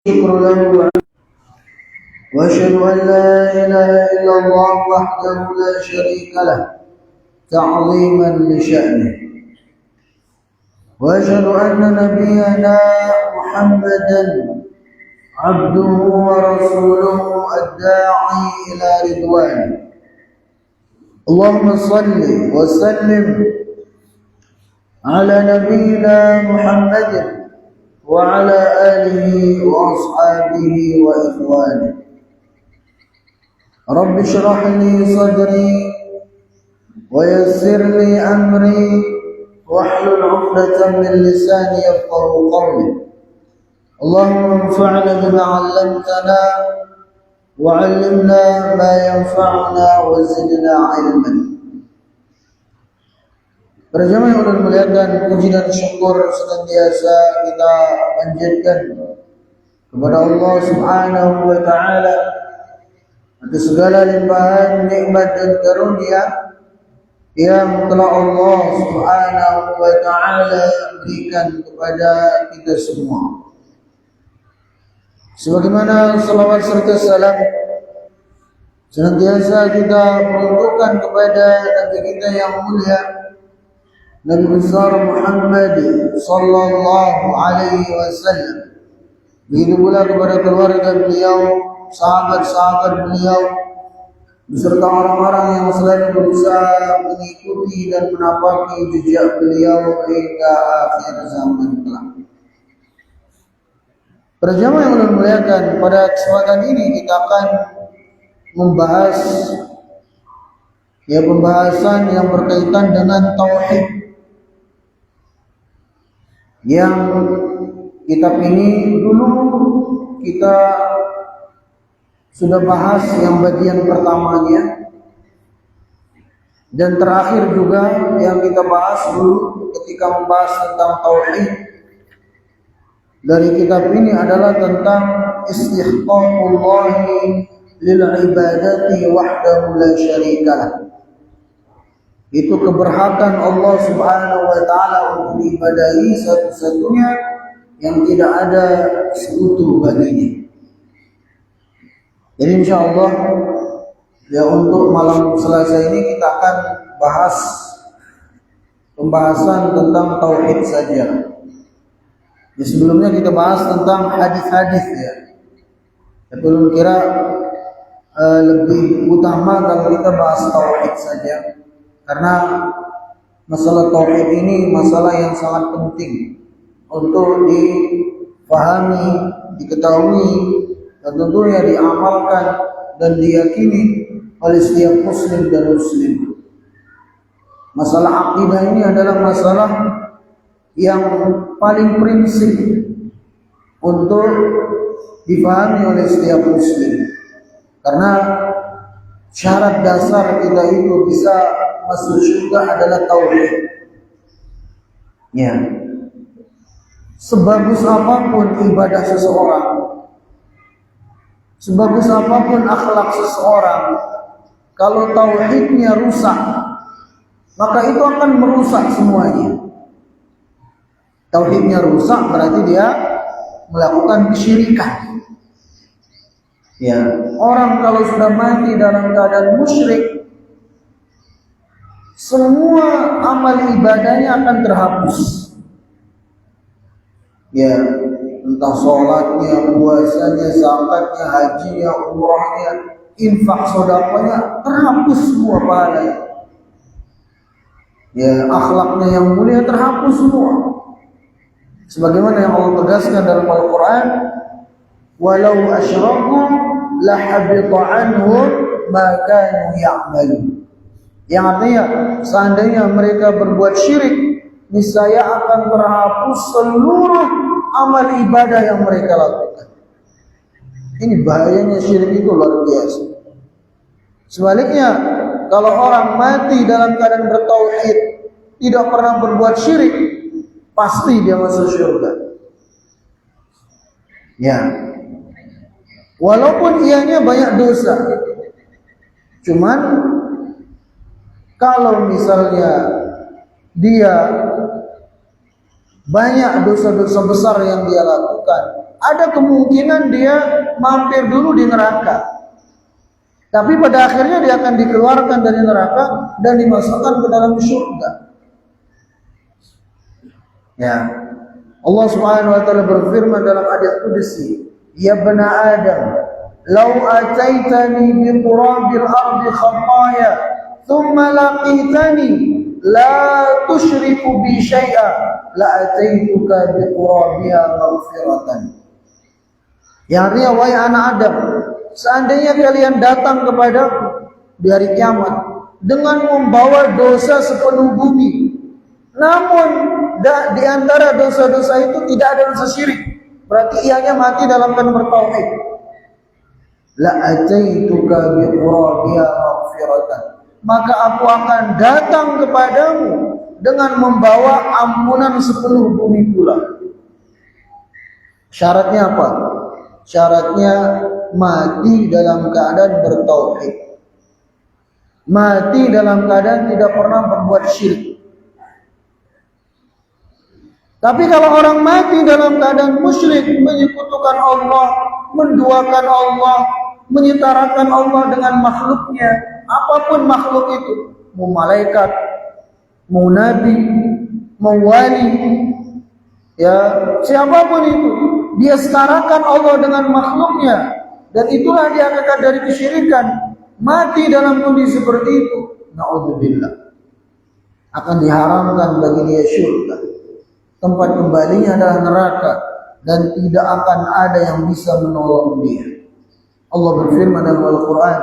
شكر له وأشهد أن لا إله إلا الله وحده لا شريك له تعظيما لشأنه وأشهد أن نبينا محمدا عبده ورسوله الداعي إلى رضوانه اللهم صل وسلم على نبينا محمد وعلى آله وأصحابه وإخوانه رب اشرح لي صدري ويسر لي أمري واحلل عقدة من لساني يفقهوا قولي اللهم انفعنا بما علمتنا وعلمنا ما ينفعنا وزدنا علما. Para jemaah yang Allah muliakan, puji dan syukur senantiasa kita panjatkan kepada Allah Subhanahu wa taala atas segala limpahan nikmat dan karunia yang telah Allah Subhanahu wa taala berikan kepada kita semua. Sebagaimana salawat serta salam senantiasa kita peruntukkan kepada Nabi kita yang mulia Nabi besar Muhammad sallallahu alaihi wasallam. Begitu pula kepada keluarga beliau, sahabat-sahabat beliau, beserta orang-orang yang selalu berusaha mengikuti dan menapaki jejak beliau hingga akhir zaman kelak. Para jemaah yang Allah muliakan, pada kesempatan ini kita akan membahas pembahasan yang berkaitan dengan tauhid. Yang kitab ini dulu kita sudah bahas yang bagian pertamanya, dan terakhir juga yang kita bahas dulu ketika membahas tentang tauhid dari kitab ini adalah tentang istihqaqullahi lil ibadati wahdahu la syarikalah. Itu keberhakan Allah Subhanahu wa taala untuk diibadahi satu-satunya yang tidak ada sekutu baginya. Jadi insyaallah untuk malam Selasa ini kita akan bahas pembahasan tentang tauhid saja. Sebelumnya kita bahas tentang hadis-hadis ya. Sebelum kira lebih utama kalau kita bahas tauhid saja. Karena masalah tauhid ini masalah yang sangat penting untuk dipahami, diketahui, dan tentunya diamalkan dan diyakini oleh setiap muslim dan muslim. Masalah akidah ini adalah masalah yang paling prinsip untuk dipahami oleh setiap muslim. Karena syarat dasar kita itu bisa masuk surga adalah tauhid. Ya. Sebagus apapun ibadah seseorang, sebagus apapun akhlak seseorang, kalau tauhidnya rusak, maka itu akan merusak semuanya. Tauhidnya rusak berarti dia melakukan kesyirikan. Ya, orang kalau sudah mati dalam keadaan musyrik, semua amal ibadahnya akan terhapus. Ya, entah sholatnya, puasanya, zakatnya, hajinya, umrahnya, infak sedekahnya, terhapus semua pahalanya. Ya, akhlaknya yang mulia terhapus semua. Sebagaimana yang Allah tegaskan dalam Al-Quran, walau asyraku lahabita anhum ma kanu ya'malun. Yang artinya seandainya mereka berbuat syirik, niscaya akan terhapus seluruh amal ibadah yang mereka lakukan. Ini bahayanya syirik itu luar biasa. Sebaliknya, kalau orang mati dalam keadaan bertauhid, tidak pernah berbuat syirik, pasti dia masuk surga. Ya. Walaupun ianya banyak dosa. Cuman kalau misalnya dia banyak dosa-dosa besar yang dia lakukan, ada kemungkinan dia mampir dulu di neraka. Tapi pada akhirnya dia akan dikeluarkan dari neraka dan dimasukkan ke dalam surga. Ya. Allah Subhanahu wa taala berfirman dalam hadis qudsi, "Ya bani Adam, law ataitani bi qurabil ardi khataya, thumma laqitani la tusyriku bi syai'a, la ataituka bi qurabiha maghfiratan." Yang artinya, wahai anak Adam, seandainya kalian datang kepadaku di hari kiamat dengan membawa dosa sepenuh bumi, namun di antara dosa-dosa itu tidak ada dosa syirik, berarti ianya mati dalam keadaan bertauhid, la ataituka bi qurabiha maghfiratan, maka aku akan datang kepadamu dengan membawa ampunan sepenuh bumi pula. Syaratnya apa? Syaratnya mati dalam keadaan bertauhid, mati dalam keadaan tidak pernah berbuat syirik. Tapi kalau orang mati dalam keadaan musyrik, menyekutukan Allah, menduakan Allah, menyetarakan Allah dengan makhluknya, apapun makhluk itu, mau malaikat, mau nabi, mau wali, ya siapapun itu, dia setarakan Allah dengan makhluknya, dan itulah dia akan dari kesyirikan. Mati dalam kondisi seperti itu, naudzubillah, akan diharamkan bagi dia syurga. Tempat kembalinya adalah neraka dan tidak akan ada yang bisa menolong dia. Allah berfirman dalam Al-Quran,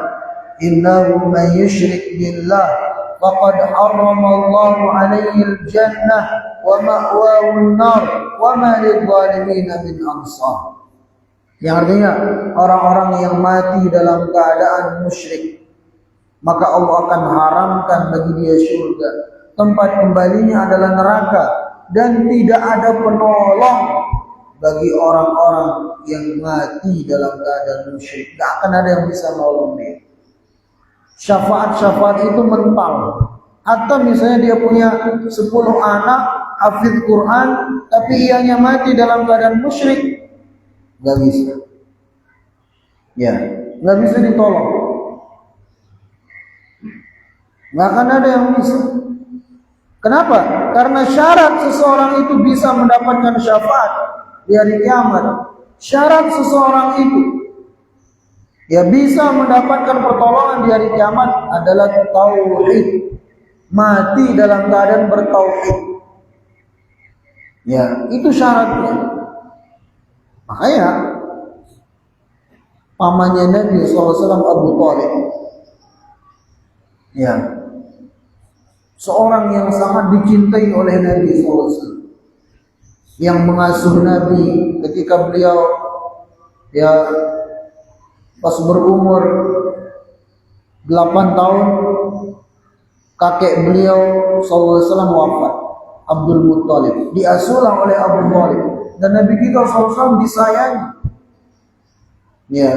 "Innahu man yushrik billah faqad harrama Allahu 'alaihi al-jannah wa ma'wahu an-nar wa ma lidh-dhalimin min ansar." Yang artinya, orang-orang yang mati dalam keadaan musyrik, maka Allah akan haramkan bagi dia surga. Tempat kembalinya adalah neraka dan tidak ada penolong bagi orang-orang yang mati dalam keadaan musyrik. Tidak akan ada yang bisa menolong dia. Syafaat-syafaat itu mental. Atau misalnya dia punya 10 anak hafidz Quran, tapi ianya mati dalam keadaan musyrik, nggak bisa. Ya, nggak bisa ditolong. Nggak akan ada yang bisa. Kenapa? Karena syarat seseorang itu bisa mendapatkan syafaat di hari kiamat, syarat seseorang itu ya bisa mendapatkan pertolongan di hari kiamat adalah tauhid, mati dalam keadaan bertauhid. Ya, itu syaratnya. Makanya pamannya Nabi SAW, Abu Thalib, ya, seorang yang sangat dicintai oleh Nabi SAW, yang mengasuh Nabi ketika beliau ya pas berumur 8 tahun, kakek beliau SAW wafat, Abdul Muttalib, diasuhlah oleh Abu Thalib, dan Nabi kita SAW disayangi. Ya,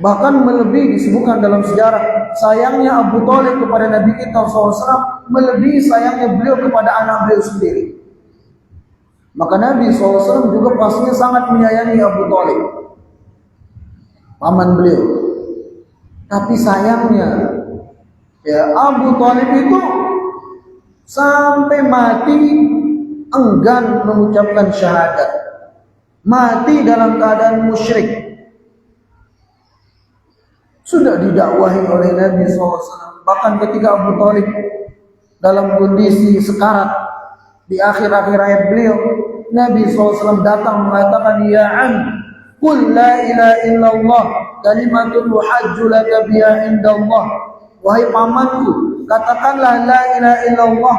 bahkan melebihi, disebutkan dalam sejarah, sayangnya Abu Thalib kepada Nabi kita SAW melebihi sayangnya beliau kepada anak beliau sendiri. Maka Nabi SAW juga pastinya sangat menyayangi Abu Thalib, paman beliau. Tapi sayangnya, ya, Abu Thalib itu sampai mati enggan mengucapkan syahadat, mati dalam keadaan musyrik. Sudah didakwahi oleh Nabi SAW. Bahkan ketika Abu Thalib dalam kondisi sekarat di akhir-akhir hayat beliau, Nabi SAW datang mengatakan, "Ya am, qul la ilaha illallah kalimatun uhajju laka biha indallah." Wahai pamanku, katakanlah la ilaha illallah.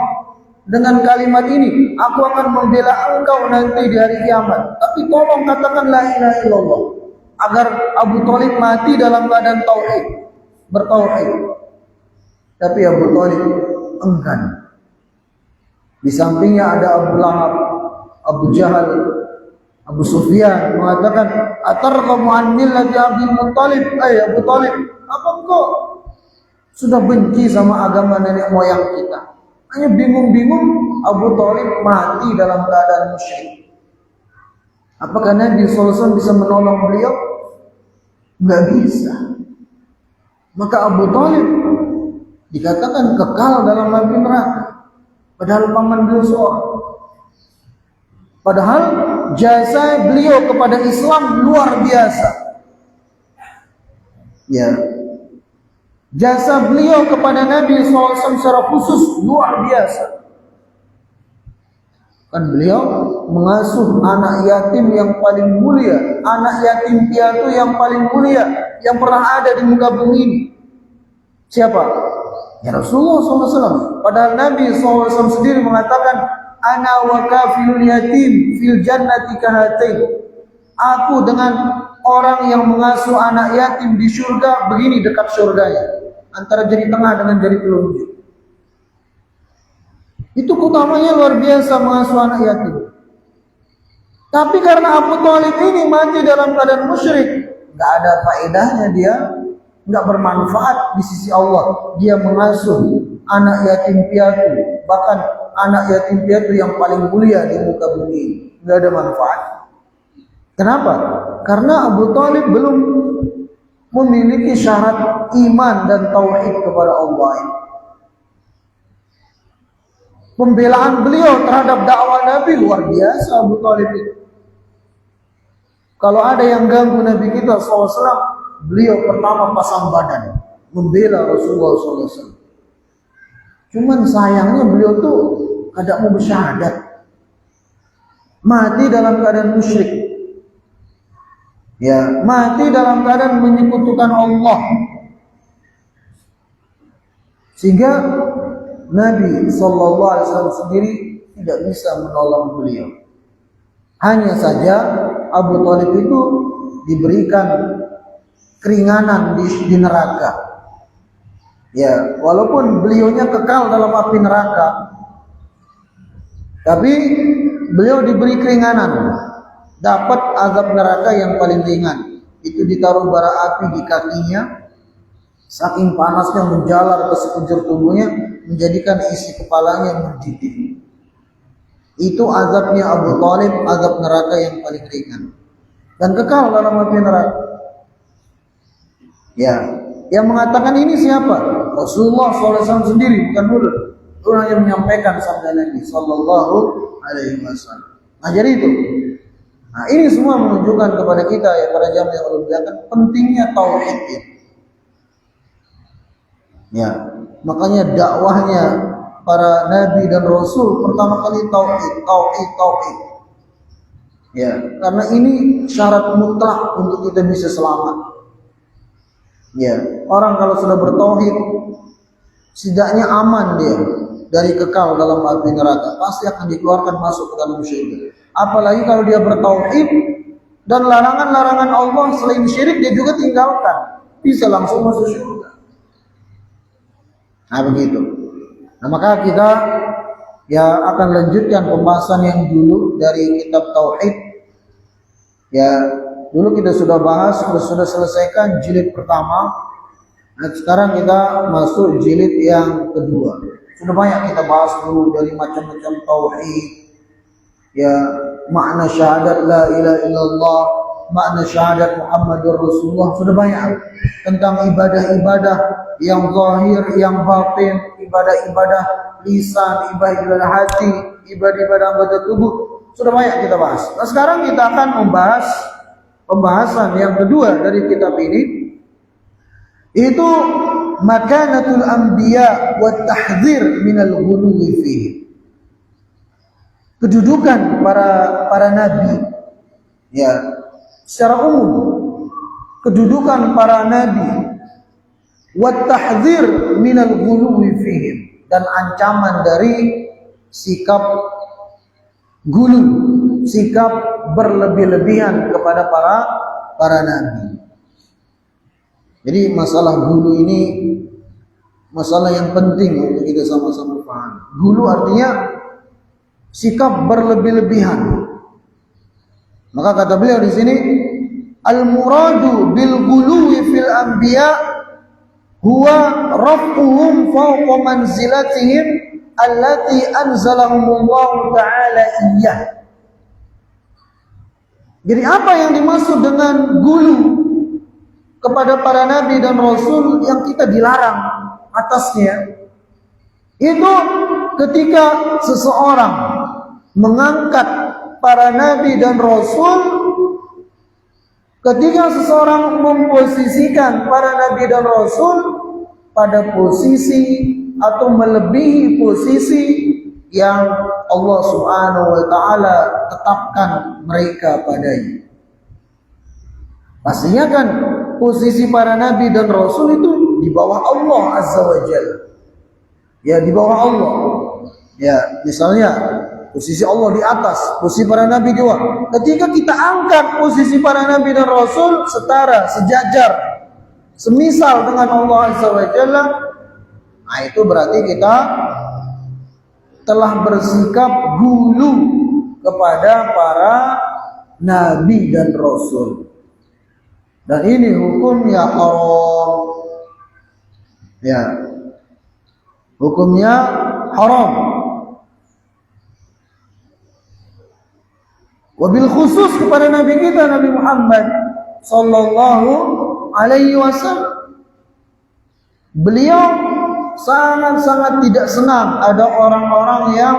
Dengan kalimat ini aku akan membela engkau nanti di hari kiamat. Tapi tolong katakan la ilaha illallah, agar Abu Thalib mati dalam keadaan tauhid, bertauhid. Tapi Abu Thalib enggan. Di sampingnya ada Abu Lahab, Abu Jahal, Abu Sufyan mengatakan, "Atarghabu an millati Abdul Muttalib?" Abu Thalib, apa engkau sudah benci sama agama nenek moyang kita? Hanya bingung-bingung Abu Thalib mati dalam keadaan musyrik. Apakah Nabi SAW bisa menolong beliau? Nggak bisa. Maka Abu Thalib dikatakan kekal dalam api neraka, padahal paman beliau seorang. Padahal jasa beliau kepada Islam luar biasa. Ya, jasa beliau kepada Nabi SAW secara khusus luar biasa. Kan beliau mengasuh anak yatim yang paling mulia, anak yatim piatu yang paling mulia yang pernah ada di muka bumi ini. Siapa? Ya Rasulullah SAW. Padahal Nabi SAW sendiri mengatakan, ana wa kafilul yatim fil jannati kahatain. Aku dengan orang yang mengasuh anak yatim di surga begini dekat surganya, antara jari tengah dengan jari telunjuk. Itu utamanya luar biasa mengasuh anak yatim. Tapi karena Abu Thalib ini mati dalam keadaan musyrik, nggak ada faedahnya dia, nggak bermanfaat di sisi Allah. Dia mengasuh anak yatim piatu, bahkan anak yatim piatu yang paling mulia di muka bumi ini, nggak ada manfaat. Kenapa? Karena Abu Thalib belum memiliki syarat iman dan tauhid kepada Allah. Pembelaan beliau terhadap dakwah Nabi luar biasa Abu Thalib itu. Kalau ada yang ganggu Nabi kita SAW, beliau pertama pasang badan membela Rasulullah SAW. Cuman sayangnya beliau tuh kada mau bersyahadat, mati dalam keadaan musyrik. Ya, mati dalam keadaan menyekutukan Allah. Sehingga Nabi SAW sendiri tidak bisa menolong beliau. Hanya saja Abu Thalib itu diberikan keringanan di neraka. Ya, walaupun beliaunya kekal dalam api neraka, tapi beliau diberi keringanan. Dapat azab neraka yang paling ringan. Itu ditaruh bara api di kakinya, saking panasnya menjalar ke sekujur tubuhnya, menjadikan isi kepalanya mendidih. Itu azabnya Abu Thalib, azab neraka yang paling ringan. Dan kekal dalam api neraka. Ya, yang mengatakan ini siapa? Rasulullah SAW sendiri, bukan murid. Itu hanya menyampaikan sabda Nabi Sallallahu Alaihi Wasallam. Nah, jadi itu. Nah, ini semua menunjukkan kepada kita ya para jamaah yang Allah muliakan pentingnya tauhid. Ya, makanya dakwahnya para nabi dan rasul pertama kali tauhid. Ya, karena ini syarat mutlak untuk kita bisa selamat. Ya, orang kalau sudah bertauhid setidaknya aman dia dari kekal dalam api neraka, pasti akan dikeluarkan masuk ke dalam syurga. Apalagi kalau dia bertauhid dan larangan-larangan Allah selain syirik dia juga tinggalkan, bisa langsung masuk surga. Nah begitu. Nah maka kita ya akan lanjutkan pembahasan yang dulu dari kitab tauhid. Ya dulu kita sudah bahas, sudah selesaikan jilid pertama. Nah sekarang kita masuk jilid yang kedua. Sudah banyak kita bahas dulu dari macam-macam tauhid. Ya, makna syahadat la ilaha illallah, makna syahadat Muhammadur Rasulullah, sudah banyak tentang ibadah-ibadah yang zahir, yang batin, ibadah-ibadah lisan, ibadah-ibadah hati, ibadah-ibadah anggota tubuh, sudah banyak kita bahas. Nah, sekarang kita akan membahas pembahasan yang kedua dari kitab ini, itu makanatul anbiya wa tahdzir minal ghuluwi fihi. Kedudukan para nabi, ya secara umum kedudukan para nabi, wa tahdzir minal ghuluwi fihim, dan ancaman dari sikap gulu, sikap berlebih-lebihan kepada para nabi. Jadi masalah gulu ini masalah yang penting untuk kita sama-sama paham. Gulu artinya sikap berlebih-lebihan. Maka kata beliau di sini, al-muradu bil ghuluwi fil anbiya huwa raf'uhum fawqa manzilatihim allati anzalahumullahu ta'ala iyyah. Jadi apa yang dimaksud dengan gulu kepada para nabi dan rasul yang kita dilarang atasnya? Itu ketika seseorang mengangkat para nabi dan rasul, ketika seseorang memposisikan para nabi dan rasul pada posisi atau melebihi posisi yang Allah Subhanahu wa taala tetapkan mereka padanya. Pastinya kan posisi para nabi dan rasul itu di bawah Allah Azza wa Jalla. Ya, di bawah Allah. Ya, misalnya posisi Allah di atas, posisi para nabi di bawah. Ketika kita angkat posisi para nabi dan rasul setara, sejajar, semisal dengan Allah Azza wa Jalla, nah itu berarti kita telah bersikap gulu kepada para nabi dan rasul. Dan ini hukumnya haram. Ya. Hukumnya haram. Wabil khusus kepada nabi kita Nabi Muhammad sallallahu alaihi wasallam. Beliau sangat-sangat tidak senang ada orang-orang yang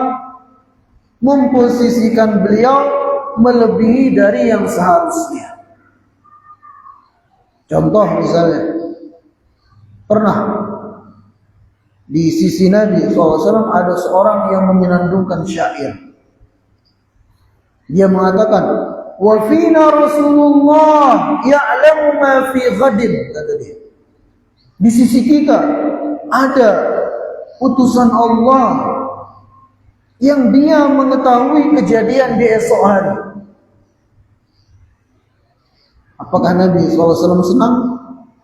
memposisikan beliau melebihi dari yang seharusnya. Contoh misalnya, pernah di sisi Nabi SAW ada seorang yang menyenandungkan syair. Dia mengatakan, wa fina Rasulullah ya'lamu ma fi ghadin, kata dia. Di sisi kita ada utusan Allah yang dia mengetahui kejadian di esok hari. Apakah Nabi SAW senang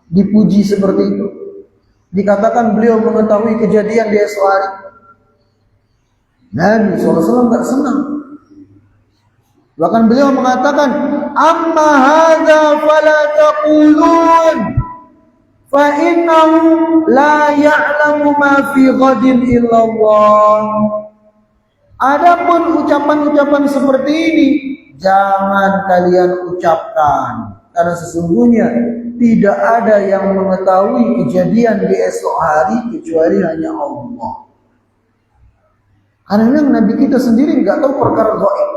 dipuji seperti itu? Dikatakan beliau mengetahui kejadian di esok hari? Nabi SAW tidak senang. Bahkan beliau mengatakan, amma hadza fala taqulun fa innahu la ya'lamu ma fi ghadin illallah. Adapun ucapan-ucapan seperti ini jangan kalian ucapkan, karena sesungguhnya tidak ada yang mengetahui kejadian di esok hari kecuali hanya Allah. Karena memang Nabi kita sendiri nggak tahu perkara gaib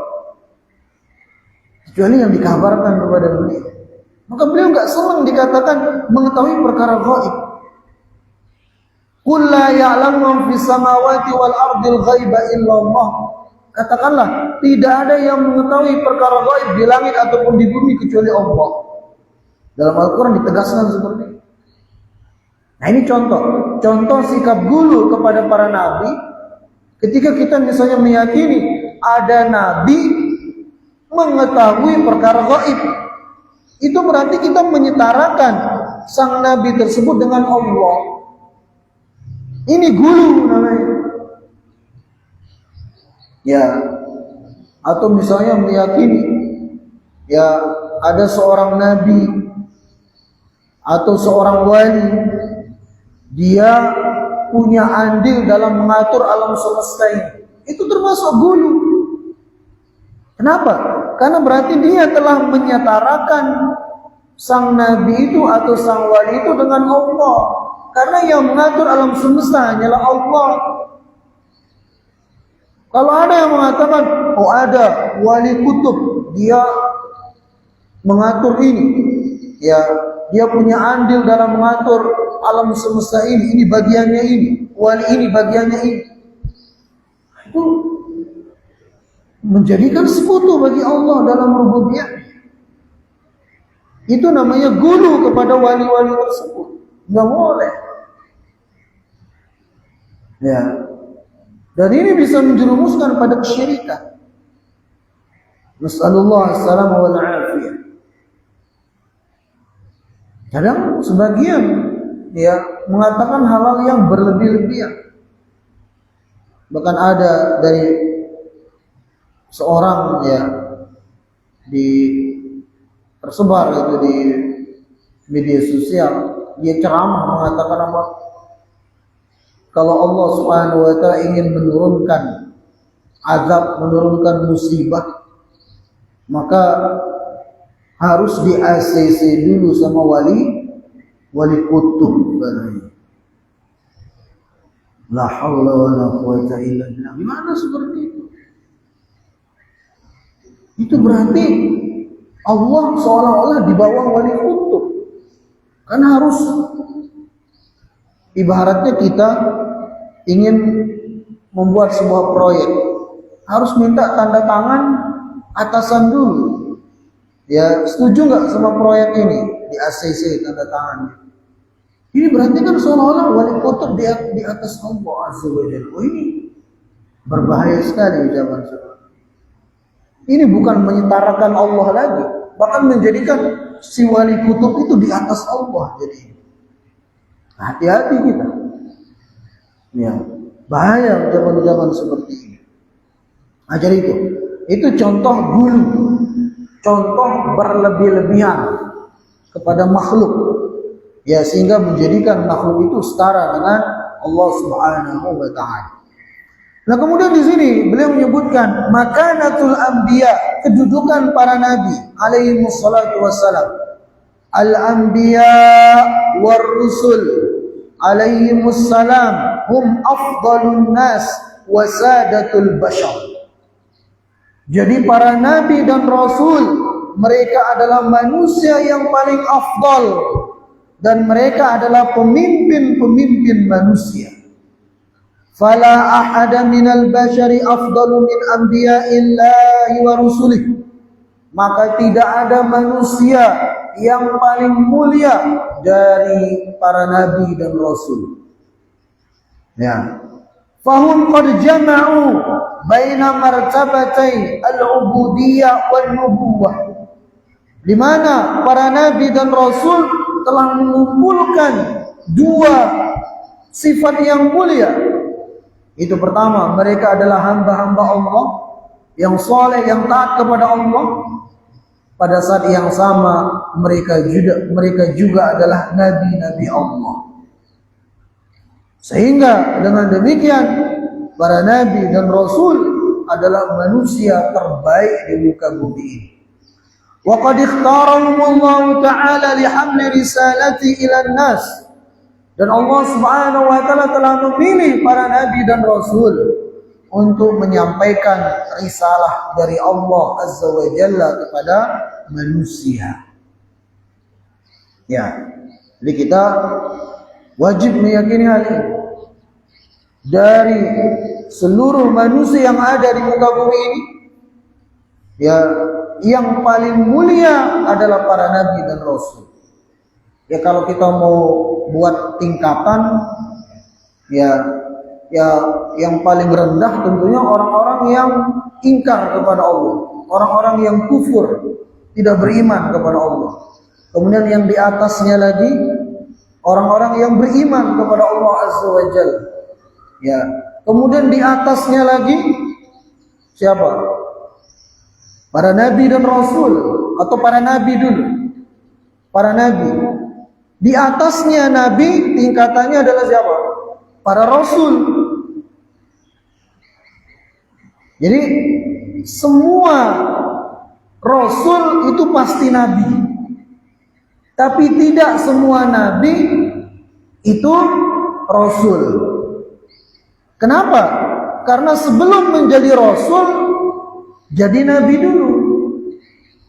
kecuali yang dikabarkan kepada beliau. Maka beliau nggak senang dikatakan mengetahui perkara gaib. Qul la ya'lamu man fis samawati wal ardil ghaiba illa Allah. Katakanlah, tidak ada yang mengetahui perkara gaib di langit ataupun di bumi kecuali Allah. Dalam Al-Quran ditegaskan seperti itu. Nah, ini contoh sikap gulu kepada para nabi. Ketika kita misalnya meyakini ada nabi mengetahui perkara gaib, itu berarti kita menyetarakan sang nabi tersebut dengan Allah. Ini gulu namanya. Ya, atau misalnya meyakini ya ada seorang nabi atau seorang wali, dia punya andil dalam mengatur alam semesta ini. Itu termasuk gulu. Kenapa? Karena berarti dia telah menyetarakan sang nabi itu atau sang wali itu dengan Allah. Karena yang mengatur alam semesta hanyalah Allah. Kalau ada yang mengatakan, oh ada wali kutub, dia mengatur ini, ya dia punya andil dalam mengatur alam semesta ini bagiannya ini, wali ini bagiannya ini. Itu menjadikan sekutu bagi Allah dalam rububiyah. Itu namanya gulu kepada wali-wali tersebut. Enggak boleh. Ya. Dan ini bisa menjerumuskan pada kesyirikan. Nasallallahu alaihi wal afiyah. Kadang sebagian ya mengatakan hal-hal yang berlebih-lebihan. Bahkan ada dari seorang ya tersebar itu di media sosial, dia ceramah mengatakan apa? Kalau Allah Subhanahu wa taala ingin menurunkan azab, menurunkan musibah, maka harus di ACC dulu sama wali kutub katanya. La haula wala quwata illa billah. Gimana seperti itu? Itu berarti Allah seolah-olah di bawah wali kutub. Kan harus, ibaratnya kita ingin membuat sebuah proyek, harus minta tanda tangan atasan dulu. Ya, setuju nggak sama proyek ini? Di ACC tanda tangan. Ini berarti kan seolah-olah wali kutub di atas Allah Azza wa Jalla. Oh, ini berbahaya sekali zaman sekarang. Ini bukan menyetarakan Allah lagi, bahkan menjadikan si wali kutub itu di atas Allah. Jadi hati-hati kita. Ya, bahaya zaman-zaman seperti ini. Nah, jadi itu contoh gulu, contoh berlebih-lebihan kepada makhluk. Ya, sehingga menjadikan makhluk itu setara dengan Allah Subhanahu wa taala. Nah, kemudian di sini beliau menyebutkan makanatul anbiya, kedudukan para nabi alaihi wassalatu wassalam. Al-anbiya war rusul alaihi wassalam hum afdalun nas wa sadatul bashar. Jadi para nabi dan rasul, mereka adalah manusia yang paling afdal, dan mereka adalah pemimpin-pemimpin manusia. Fala ahada minal bashari afdalu min anbiya'illahi wa rusulih. Maka tidak ada manusia yang paling mulia dari para nabi dan rasul. Ya. Fahum qad jama'u baina martabatai al-ubudiyyah wan nubuwah. Di mana para nabi dan rasul telah mengumpulkan dua sifat yang mulia. Itu pertama, mereka adalah hamba-hamba Allah yang soleh, yang taat kepada Allah. Pada saat yang sama mereka juga adalah nabi-nabi Allah. Sehingga dengan demikian para nabi dan rasul adalah manusia terbaik di muka bumi ini. Wa qad ikhtarahumullahu ta'ala li hamli risalati ila nas. Dan Allah Subhanahu wa taala telah memilih para nabi dan rasul untuk menyampaikan risalah dari Allah Azza wa Jalla kepada manusia. Ya. Jadi kita wajib meyakini hal ini. Dari seluruh manusia yang ada di muka bumi ini, ya, yang paling mulia adalah para nabi dan rasul. Ya, kalau kita mau buat tingkatan, ya yang paling rendah tentunya orang-orang yang ingkar kepada Allah, orang-orang yang kufur, tidak beriman kepada Allah. Kemudian yang di atasnya lagi orang-orang yang beriman kepada Allah Azza wa Jalla. Ya, kemudian di atasnya lagi siapa? Para nabi dan rasul, atau para nabi dulu. Para nabi. Di atasnya nabi tingkatannya adalah siapa? Para rasul. Jadi semua rasul itu pasti nabi. Tapi tidak semua nabi itu rasul. Kenapa? Karena sebelum menjadi rasul, jadi nabi dulu.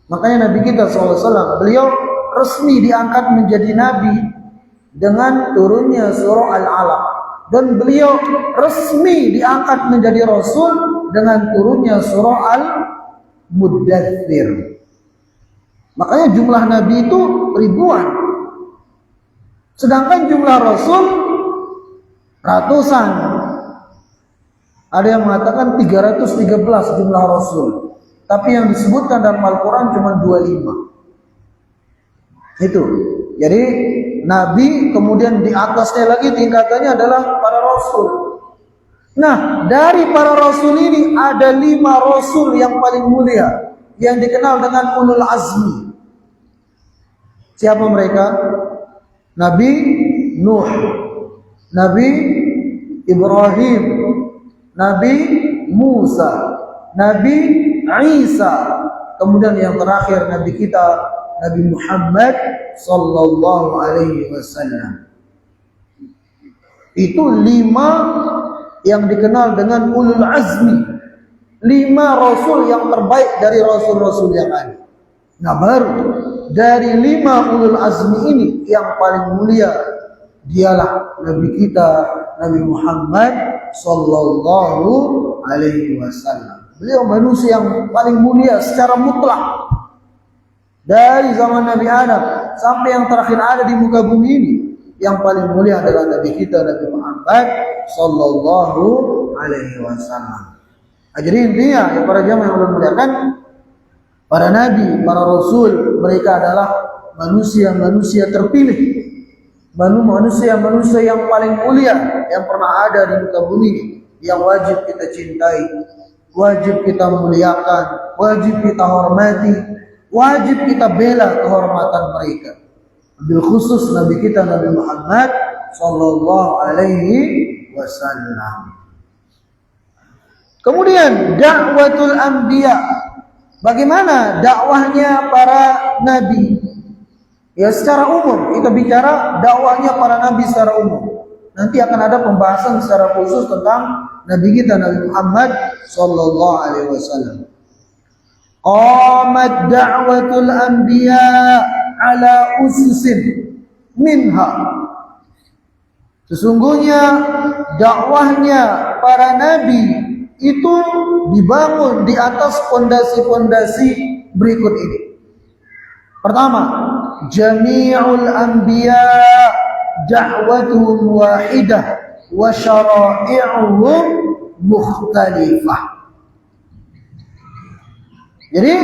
Makanya Nabi kita SAW, beliau resmi diangkat menjadi nabi dengan turunnya surah Al-Alaq. Dan beliau resmi diangkat menjadi rasul dengan turunnya surah Al-Muddathir. Makanya jumlah nabi itu ribuan. Sedangkan jumlah rasul ratusan. Ada yang mengatakan 313 jumlah rasul. Tapi yang disebutkan dalam Al-Quran cuma 25. Itu. Jadi nabi, kemudian di atasnya lagi tingkatannya adalah para rasul. Nah, dari para rasul ini ada 5 rasul yang paling mulia, yang dikenal dengan ulul azmi. Siapa mereka? Nabi Nuh, Nabi Ibrahim, Nabi Musa, Nabi Isa, kemudian yang terakhir Nabi kita Nabi Muhammad sallallahu alaihi wasallam. Itu 5 yang dikenal dengan ulul azmi, 5 rasul yang terbaik dari rasul-rasul yang ada. Nah, baru dari 5 ulul azmi ini yang paling mulia dialah Nabi kita, Nabi Muhammad sallallahu alaihi wasallam. Beliau manusia yang paling mulia secara mutlak. Dari zaman Nabi Adam sampai yang terakhir ada di muka bumi ini, yang paling mulia adalah Nabi kita, Nabi Muhammad sallallahu alaihi wasallam. Jadi intinya, ya para jamaah yang Allah muliakan, para nabi, para rasul, mereka adalah manusia-manusia terpilih, manusia-manusia yang paling mulia yang pernah ada di muka bumi, yang wajib kita cintai, wajib kita muliakan, wajib kita hormati, wajib kita bela kehormatan mereka. Bil khusus Nabi kita, Nabi Muhammad sallallahu alaihi wasallam. Kemudian dakwatul anbiya. Bagaimana dakwahnya para nabi? Ya, secara umum kita bicara dakwahnya para nabi secara umum. Nanti akan ada pembahasan secara khusus tentang nabi kita, Nabi Muhammad sallallahu alaihi wasallam. Qamat da'watul anbiya ala ususin minha. Sesungguhnya dakwahnya para nabi itu dibangun di atas pondasi-pondasi berikut ini. Pertama, jami'ul anbiya da'watuhum wahidah wa syara'i'uhum mukhtalifah. Jadi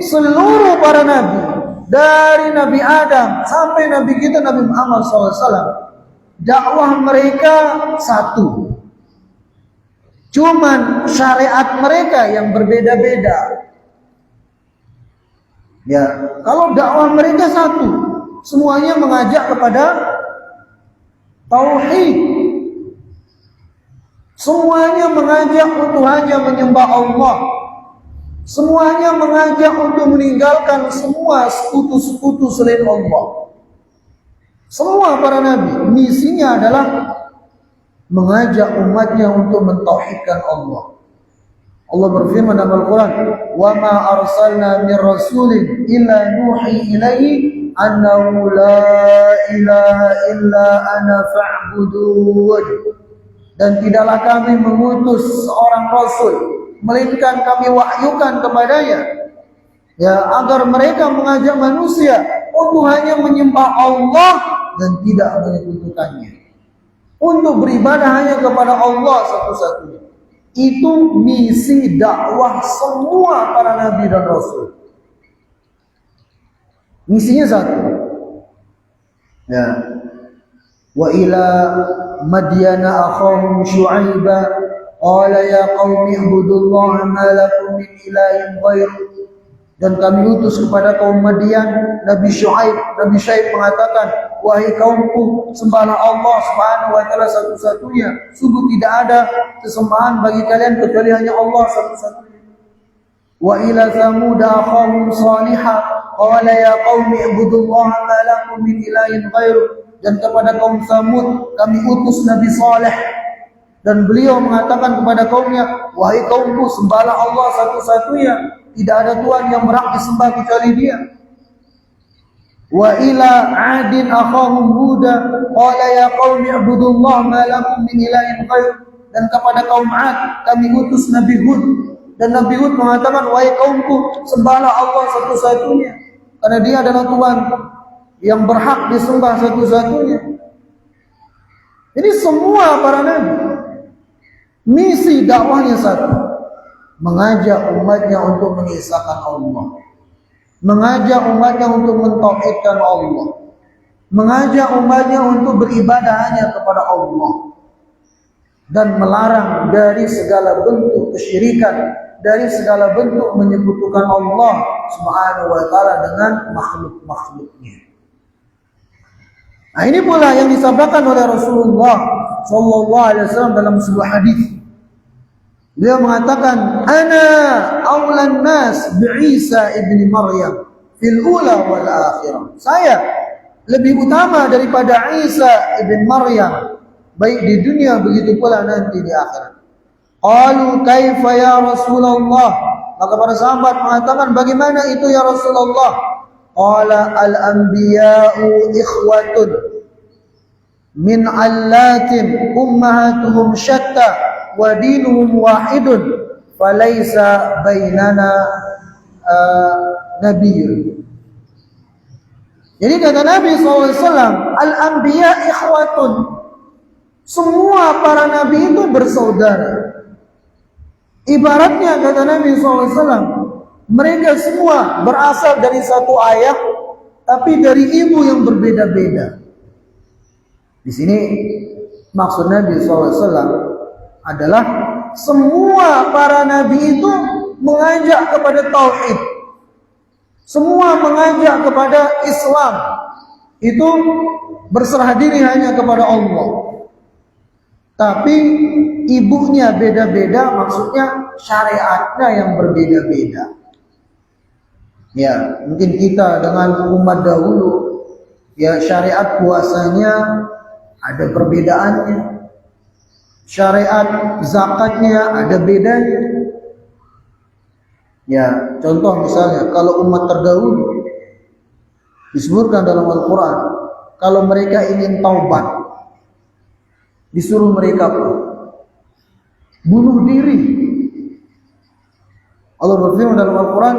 seluruh para nabi, dari Nabi Adam sampai Nabi kita Nabi Muhammad SAW, dakwah mereka satu. Cuman syariat mereka yang berbeda-beda. Ya, kalau dakwah mereka satu, semuanya mengajak kepada tauhid. Semuanya mengajak untuk hanya menyembah Allah. Semuanya mengajak untuk meninggalkan semua sekutu-sekutu selain Allah. Semua para nabi misinya adalah mengajak umatnya untuk mentauhidkan Allah. Allah berfirman dalam Al-Quran, "Wa ma arsalna min rasulin illa nuhi ilaihi annahu la ilaha illa ana fa'budun." Dan tidaklah kami mengutus seorang rasul, melainkan kami wahyukan kepadanya, ya, agar mereka mengajak manusia untuk hanya menyembah Allah dan tidak menyekutukannya, untuk beribadah hanya kepada Allah satu-satunya. Itu misi dakwah semua para nabi dan rasul. Misinya satu. Ya. Wa ila Madyana akhahum Syu'aiba qala ya qaumi ibudullaha ma lakum min ilahin ghairuh. Dan kami utus kepada kaum Madian Nabi Syuaib. Nabi Syuaib mengatakan, wahai kaumku, sembahlah Allah Subhanahu wa taala satu-satunya. Sungguh tidak ada sesembahan bagi kalian kecuali hanya Allah satu-satunya. Wa ila Thamud akhahum Salihah qala ya qaumi ibudullaha ma lakum min ilahin ghairuh. Dan kepada kaum Thamud kami utus Nabi Saleh, dan beliau mengatakan kepada kaumnya, wahai kaumku, sembahlah Allah satu-satunya, tidak ada Tuhan yang berhak disembah kecuali Dia. Wa ila 'adin akhahum Huda qala ya qaumi ibudullaha ma lakum min ilahin ghairuh. Dan kepada kaum 'Ad kami utus Nabi Hud, dan Nabi Hud mengatakan, wahai kaumku, sembahlah Allah satu-satunya, karena Dia adalah Tuhan yang berhak disembah satu-satunya. Jadi semua para nabi misi dakwahnya satu, mengajak umatnya untuk mengisahkan Allah, mengajak umatnya untuk mentauhidkan Allah, mengajak umatnya untuk beribadah hanya kepada Allah, dan melarang dari segala bentuk kesyirikan, dari segala bentuk menyekutukan Allah Subhanahu wa taala dengan makhluk-makhluknya. Nah, ini pula yang disabdakan oleh Rasulullah sallallahu alaihi wasallam dalam sebuah hadis. Beliau mengatakan, ana aulan nas bi Isa ibni Maryam fil ula wal akhirah. Saya lebih utama daripada Isa ibn Maryam, baik di dunia begitu pula nanti di akhirat. Qalu kaifa ya Rasulullah? Maka para sahabat mengatakan, bagaimana itu ya Rasulullah? Qala al-anbiya'u ikhwatun min allatin ummahatuhum syatta wa dinuhum wahidun falaysa bainana nabiyyun. Jadi kata Nabi SAW, al-anbiya ikhwatun, semua para nabi itu bersaudara. Ibaratnya kata Nabi SAW, mereka semua berasal dari satu ayah, tapi dari ibu yang berbeda-beda. Di sini maksud Nabi SAW adalah semua para nabi itu mengajak kepada tauhid, semua mengajak kepada Islam, itu berserah diri hanya kepada Allah. Tapi ibunya beda-beda, maksudnya syariatnya yang berbeda-beda. Ya, mungkin kita dengan umat dahulu, ya syariat puasanya ada perbedaannya, syariat zakatnya ada bedanya. Ya, contoh misalnya kalau umat terdahulu disebutkan dalam Al-Quran, kalau mereka ingin taubat, disuruh mereka bunuh diri. Allah berfirman dalam Al-Quran,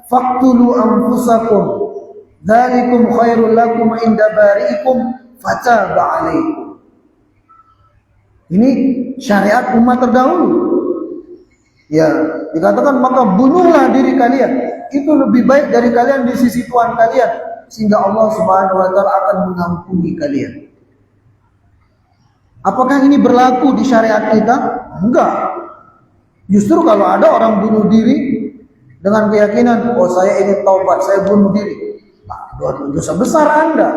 faqtulu anfusakum dzalikum khairul lakum inda bari'ikum fataba 'alaikum. Ini syariat umat terdahulu. Ya, dikatakan maka bunuhlah diri kalian, itu lebih baik dari kalian di sisi Tuhan kalian, sehingga Allah Subhanahu wa taala akan mengampuni kalian. Apakah ini berlaku di syariat kita? Enggak. Justru kalau ada orang bunuh diri dengan keyakinan, oh saya ingin taubat, saya bunuh diri, dosa besar Anda.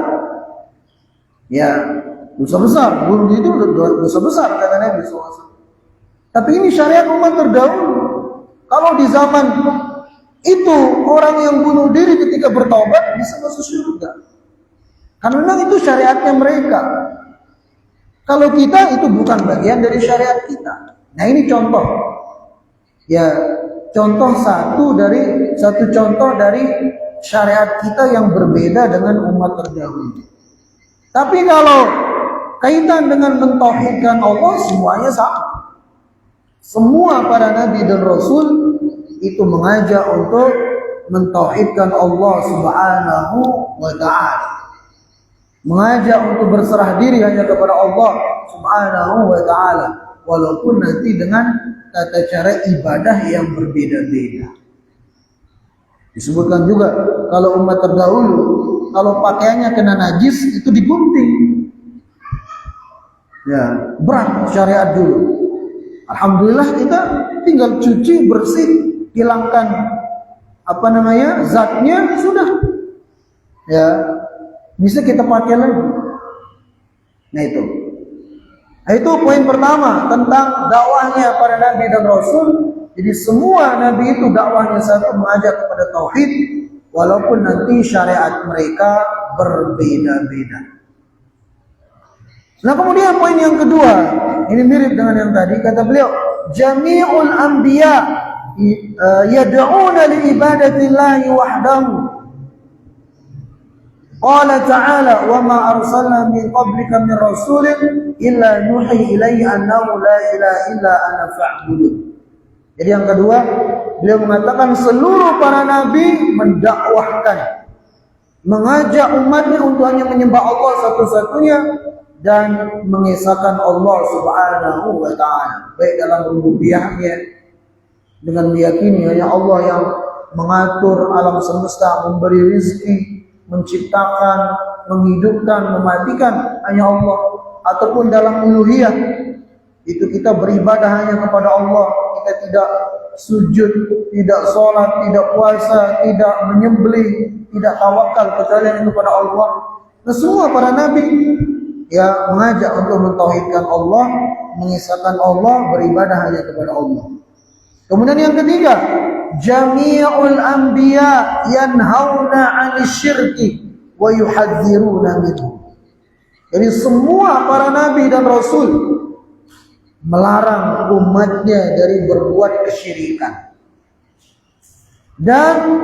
Ya, dosa besar, bunuh diri itu dosa besar kata Nabi SAW. Tapi ini syariat umat terdahulu. Kalau di zaman itu orang yang bunuh diri ketika bertaubat bisa masuk surga, karena memang itu syariatnya mereka. Kalau kita itu bukan bagian dari syariat kita. Nah ini contoh. Ya, contoh satu contoh dari syariat kita yang berbeda dengan umat terdahulu. Tapi kalau kaitan dengan mentauhidkan Allah, semuanya sama. Semua para nabi dan rasul itu mengajak untuk mentauhidkan Allah Subhanahu wa ta'ala. Mengajak untuk berserah diri hanya kepada Allah Subhanahu wa ta'ala, walaupun nanti dengan tata cara ibadah yang berbeda-beda. Disebutkan juga kalau umat terdahulu, kalau pakaiannya kena najis itu digunting. Ya, berat syariat dulu. Alhamdulillah kita tinggal cuci bersih, hilangkan zatnya, sudah. Ya, bisa kita pakai lagi. Nah itu poin pertama tentang dakwahnya para nabi dan rasul. Jadi semua nabi itu dakwahnya satu, mengajak kepada tauhid, walaupun nanti syariat mereka berbeda-beda. Nah kemudian poin yang kedua, ini mirip dengan yang tadi, kata beliau, jami'ul anbiya yad'una li ibadatillahi wahdahu. Qala ta'ala wa ma arsalna min qablika min rasulin illa nuhi ilaihi annahu la ilaha illa ana fa'budun. Jadi yang kedua, beliau mengatakan seluruh para nabi mendakwahkan, mengajak umatnya untuk hanya menyembah Allah satu-satunya dan mengesahkan Allah Subhanahu wa ta'ala, baik dalam rububiyahnya dengan meyakini hanya Allah yang mengatur alam semesta, memberi rezeki, menciptakan, menghidupkan, mematikan hanya Allah, ataupun dalam uluhiyah itu kita beribadah hanya kepada Allah, kita tidak sujud, tidak sholat, tidak puasa, tidak menyembelih, tidak tawakal kecuali hanya kepada Allah. Nah semua para nabi ya mengajak untuk mentauhidkan Allah, mengesahkan Allah, beribadah hanya kepada Allah. Kemudian yang ketiga, jami'ul anbiya yanhauna 'anil syirki wa yuhadziruna minhu. Jadi semua para nabi dan rasul melarang umatnya dari berbuat kesyirikan dan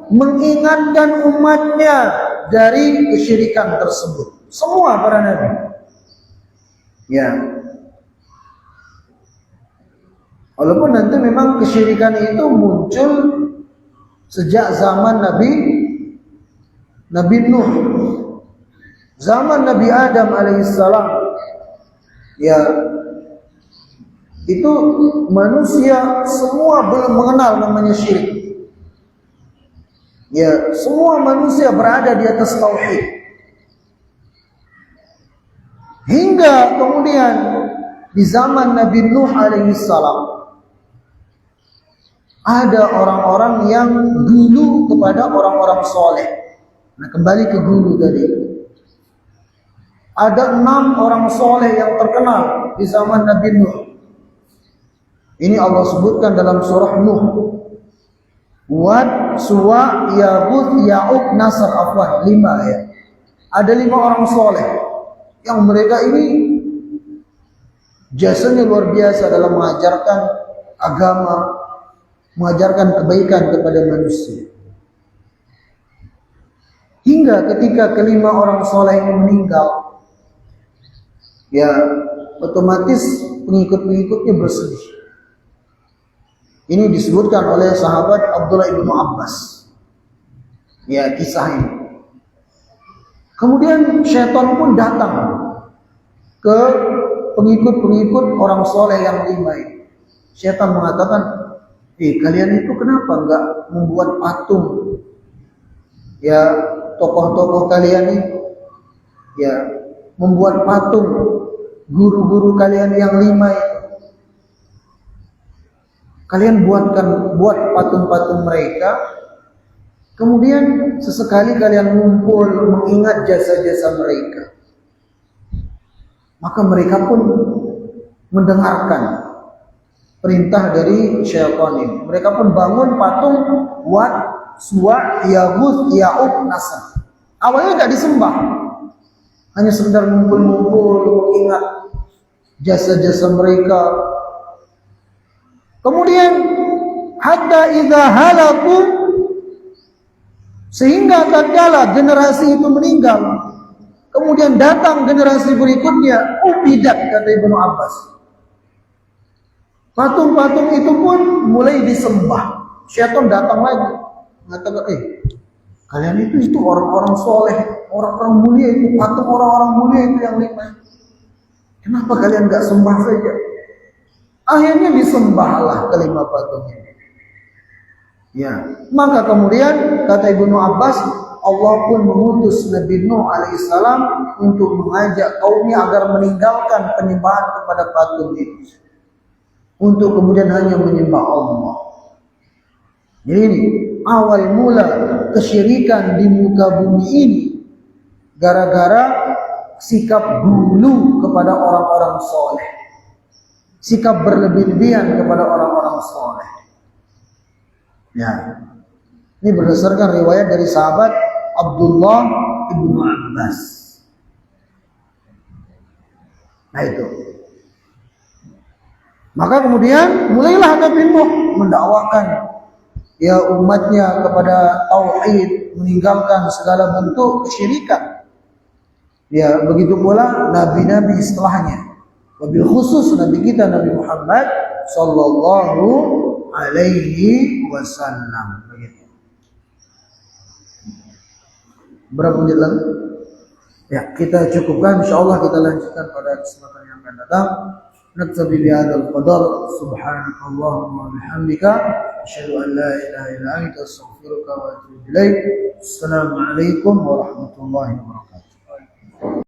mengingatkan umatnya dari kesyirikan tersebut. Semua para nabi. Ya. Walaupun nanti memang kesyirikan itu muncul sejak zaman Nabi Nuh, zaman Nabi Adam alaihissalam. Ya, itu manusia semua belum mengenal namanya syirik. Ya, semua manusia berada di atas tauhid. Hingga kemudian di zaman Nabi Nuh alaihissalam ada orang-orang yang dulu kepada orang-orang soleh. Nah, kembali ke guru tadi. Ada 6 orang soleh yang terkenal di zaman Nabi Nuh. Ini Allah sebutkan dalam surah Nuh. Wad, Suwa, Ya'ud, Ya'uq, Nasr, Afwan. 5 ya. Ada 5 orang soleh yang mereka ini jasanya luar biasa dalam mengajarkan agama, mengajarkan kebaikan kepada manusia. Hingga ketika kelima orang soleh ini meninggal, ya otomatis pengikut-pengikutnya bersedih. Ini disebutkan oleh sahabat Abdullah ibnu Abbas. Ya, kisah ini. Kemudian syaitan pun datang ke pengikut-pengikut orang soleh yang 5 ini. Syaitan mengatakan, kalian itu kenapa enggak membuat patung? Ya, tokoh-tokoh kalian ini, ya, membuat patung guru-guru kalian yang 5 itu. Kalian buat patung-patung mereka. Kemudian sesekali kalian ngumpul mengingat jasa-jasa mereka. Maka mereka pun mendengarkan perintah dari syaitan ini. Mereka pun bangun patung Wad, Suwa, Ya'ud, Ya'uq, Nasr. Awalnya tidak disembah, hanya sekedar ngumpul-ngumpul mengingat jasa-jasa mereka. Kemudian hatta idza halaku, sehingga tatkala generasi itu meninggal, kemudian datang generasi berikutnya, ubidat, kata Ibnu Abbas. Patung-patung itu pun mulai disembah. Syaitan datang lagi, mengatakan, kalian itu orang-orang soleh, orang-orang mulia, itu patung orang-orang mulia itu yang 5. Kenapa kalian enggak sembah saja? Akhirnya disembahlah kelima patung ini. Ya, maka kemudian kata Ibnu Abbas, Allah pun mengutus Nabi Nuh alaihissalam untuk mengajak kaumnya agar meninggalkan penyembahan kepada patung itu, untuk kemudian hanya menyembah Allah. Jadi ini awal mula kesyirikan di muka bumi ini gara-gara sikap dulu kepada orang-orang soleh, sikap berlebih-lebihan kepada orang-orang soleh. Ya, ini berdasarkan riwayat dari sahabat Abdullah ibnu Abbas. Nah itu. Maka kemudian mulailah Nabi Nuh mendakwakan ya umatnya kepada tauhid, meninggalkan segala bentuk kesyirikan. Ya, begitu pula nabi-nabi setelahnya. Wabil khusus Nabi kita Nabi Muhammad sallallahu alaihi wasallam. Begitu. Berapa menit lagi? Ya, kita cukupkan, insyaallah kita lanjutkan pada kesempatan yang akan datang. Naktabi bihadzal qadar, subhanakallahumma wa bihamdika, asyhadu an la ilaha illa anta, astaghfiruka wa atubu ilaik. Assalamualaikum warahmatullahi wabarakatuh.